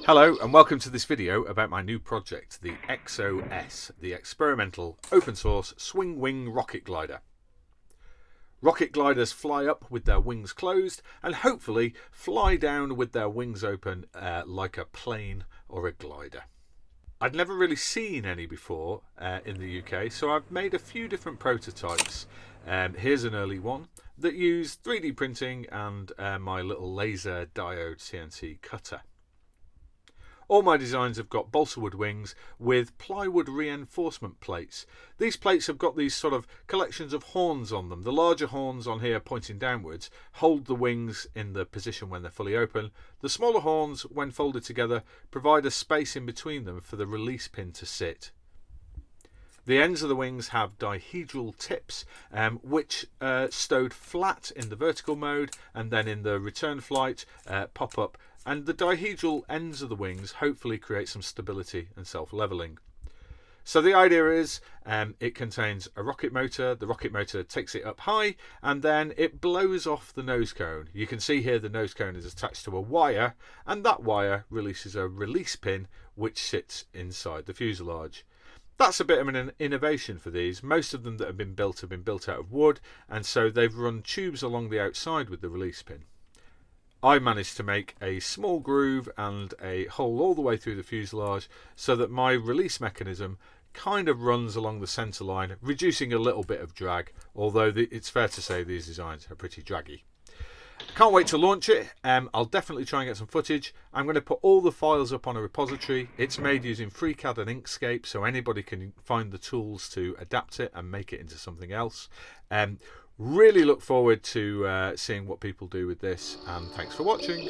Hello and welcome to this video about my new project, the EXO-S, the experimental open source Swingwing rocket glider. Rocket gliders fly up with their wings closed and hopefully fly down with their wings open like a plane or a glider. I'd never really seen any before in the UK, so I've made a few different prototypes. Here's an early one that used 3D printing and my little laser diode CNC cutter. All my designs have got balsa wood wings with plywood reinforcement plates. These plates have got these sort of collections of horns on them. The larger horns on here pointing downwards hold the wings in the position when they're fully open. The smaller horns, when folded together, provide a space in between them for the release pin to sit. The ends of the wings have dihedral tips, which stowed flat in the vertical mode and then in the return flight pop up, and the dihedral ends of the wings hopefully create some stability and self-leveling. So the idea is it contains a rocket motor. The rocket motor takes it up high and then it blows off the nose cone. You can see here the nose cone is attached to a wire, and that wire releases a release pin which sits inside the fuselage. That's a bit of an innovation for these. Most of them that have been built out of wood, and so they've run tubes along the outside with the release pin. I managed to make a small groove and a hole all the way through the fuselage so that my release mechanism kind of runs along the centre line, reducing a little bit of drag, although it's fair to say these designs are pretty draggy. Can't wait to launch it. I'll definitely try and get some footage. I'm going to put all the files up on a repository. It's made using FreeCAD and Inkscape, so anybody can find the tools to adapt it and make it into something else. Really look forward to seeing what people do with this, and thanks for watching.